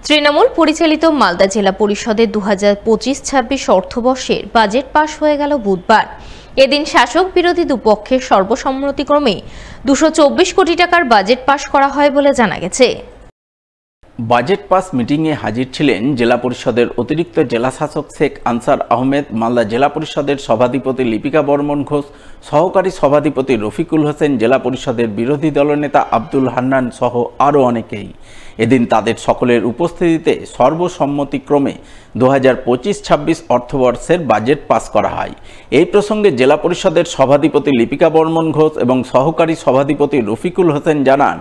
তৃণমূল পরিচালিত মালদা জেলা পরিষদের 2025-26 অর্থবর্ষের বাজেট পাশ হয়ে গেল বুধবার। এদিন শাসক বিরোধী দুপক্ষের সর্বসম্মতিক্রমে 224 কোটি টাকার বাজেট পাশ করা হয় বলে জানা গেছে। বাজেট পাস মিটিংয়ে হাজির ছিলেন জেলা পরিষদের অতিরিক্ত জেলা শাসক শেখ আনসার আহমেদ, মালদা জেলা পরিষদের সভাধিপতি লিপিকা বর্মন ঘোষ, সহকারী সভাধিপতি রফিকুল হোসেন, জেলা পরিষদের বিরোধী দলনেতা আব্দুল হান্নান সহ আরও অনেকেই। এদিন তাদের সকলের উপস্থিতিতে সর্বসম্মতিক্রমে 2025-26 অর্থবর্ষের বাজেট পাস করা হয়। এই প্রসঙ্গে জেলা পরিষদের সভাধিপতি লিপিকা বর্মন ঘোষ এবং সহকারী সভাধিপতি রফিকুল হোসেন জানান,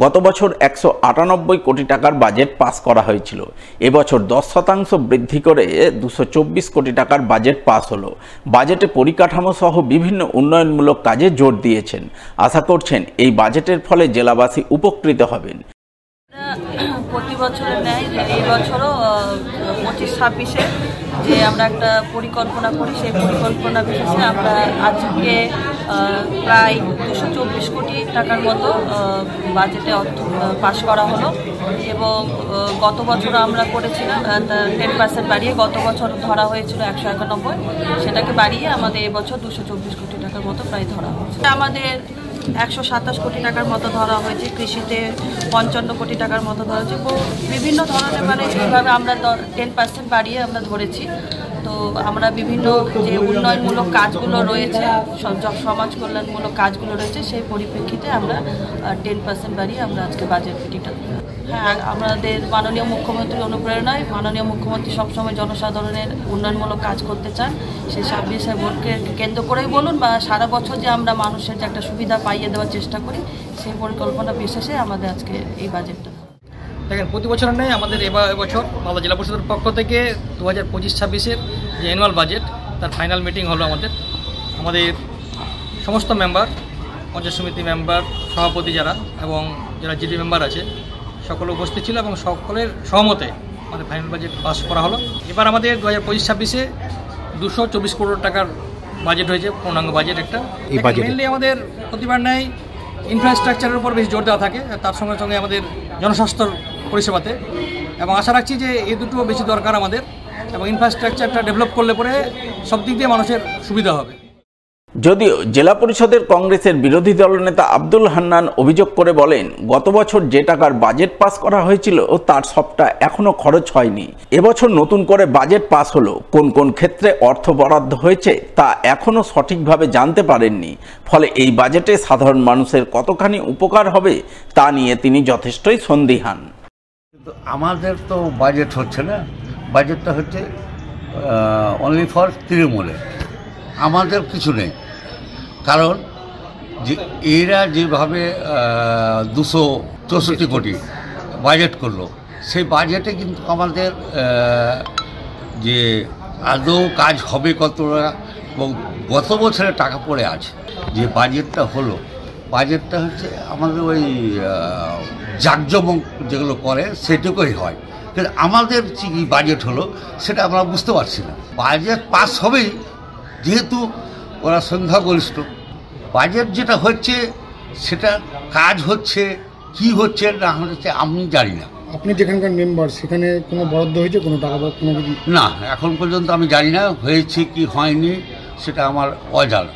গত বছর 198 কোটি টাকার বাজেট পাস করা হয়েছিল। এবছর 10% বৃদ্ধি করে 224 কোটি টাকার বাজেট পাস হলো। বাজেটে পরিকাঠামো সহ বিভিন্ন উন্নয়নমূলক কাজে জোর দিয়েছেন। আশা করছেন এই বাজেটের ফলে জেলাবাসী উপকৃত হবেন। প্রতি বছরের ন্যায় এই বছরও 25-26-এ যে আমরা একটা পরিকল্পনা করি, সেই পরিকল্পনা বিশেষে আমরা আজকে প্রায় 224 কোটি টাকার মতো বাজেটে অর্থ পাশ করা হলো। এবং গত বছর আমরা করেছিলাম 10% বাড়িয়ে, গত বছর ধরা হয়েছিল 191, সেটাকে বাড়িয়ে আমাদের এবছর 224 কোটি টাকার মতো প্রায় ধরা হয়েছে। আমাদের 127 কোটি টাকার মতো ধরা হয়েছে, কৃষিতে 55 কোটি টাকার মতো ধরা হয়েছে। বিভিন্ন ধরনের মানে এইভাবে আমরা 10% বাড়িয়ে আমরা ধরেছি। তো আমরা বিভিন্ন যে উন্নয়নমূলক কাজগুলো রয়েছে, সমাজ কল্যাণমূলক কাজগুলো রয়েছে, সেই পরিপ্রেক্ষিতে আমরা 10% বাড়িয়ে আমরা আজকে বাজেট মিটিংটা। হ্যাঁ, আমাদের মাননীয় মুখ্যমন্ত্রীর অনুপ্রেরণায় মাননীয় মুখ্যমন্ত্রী সবসময় জনসাধারণের উন্নয়নমূলক কাজ করতে চান। সেই 26শে ভোটকে কেন্দ্র করেই বলুন বা সারা বছর যে আমরা মানুষের যে একটা সুবিধা পাইয়ে দেওয়ার চেষ্টা করি, সেই পরিকল্পনা বিশেষে আমাদের আজকে এই বাজেটটা। দেখেন, প্রতি বছর নেই আমাদের এবছর মালদা জেলা পরিষদের পক্ষ থেকে 2025-26-এর যে অ্যানুয়াল বাজেট, তার ফাইনাল মিটিং হলো। আমাদের সমস্ত মেম্বার, পঞ্চায়েত সমিতি মেম্বার, সভাপতি যারা এবং যারা জিডি মেম্বার আছে, সকলে উপস্থিত ছিল এবং সকলের সহমতে আমাদের ফাইনাল বাজেট পাস করা হলো। এবার আমাদের 2025-26-এ 224 কোটি টাকার বাজেট হয়েছে, পূর্ণাঙ্গ বাজেট একটা। এই বাজেট মেনলি আমাদের প্রতিবার ন্যায় ইনফ্রাস্ট্রাকচারের উপর বেশি জোর দেওয়া থাকে, তার সঙ্গে সঙ্গে আমাদের জনস্বাস্থ্য পরিষেবাতে, এবং আশা রাখছি যে এই দুটো বেশি দরকার আমাদের, এবং ইনফ্রাস্ট্রাকচারটা ডেভেলপ করলে পরে সব দিক দিয়ে মানুষের সুবিধা হবে। যদিও জেলা পরিষদের কংগ্রেসের বিরোধী দলনেতা আব্দুল হান্নান অভিযোগ করে বলেন, গত বছর যে টাকার বাজেট পাস করা হয়েছিল তার সবটা এখনো খরচ হয়নি। এবছর নতুন করে বাজেট পাস হলো, কোন কোন ক্ষেত্রে অর্থ বরাদ্দ হয়েছে তা এখনো সঠিকভাবে জানতে পারেননি। ফলে এই বাজেটে সাধারণ মানুষের কতখানি উপকার হবে তা নিয়ে তিনি যথেষ্টই সন্দিহান। আমাদের তো বাজেট হচ্ছে না, বাজেটটা হচ্ছে অনলি ফর তৃণমূলে, আমাদের কিছু নেই। কারণ যে এরা যেভাবে 264 কোটি বাজেট করলো, সেই বাজেটে কিন্তু আমাদের যে আদৌ কাজ হবে কতটা, এবং গত বছরে টাকা পড়ে আছে। যে বাজেটটা হলো, বাজেটটা হচ্ছে আমাদের ওই জাঁকজমক যেগুলো করে সেটুকুই হয়, কিন্তু আমাদের যে বাজেট হলো সেটা আমরা বুঝতে পারছি না। বাজেট পাস হবেই, যেহেতু ওরা সংখ্যাগরিষ্ঠ। বাজেট যেটা হচ্ছে সেটা কাজ হচ্ছে কি হচ্ছে না হচ্ছে আমি জানি না। আপনি যেখানকার মেম্বার, সেখানে কোনো বরাদ্দ হয়েছে কোনো টাকা বা কোনো কিছু? না, এখন পর্যন্ত আমি জানি না হয়েছে কি হয়নি, সেটা আমার অজানা।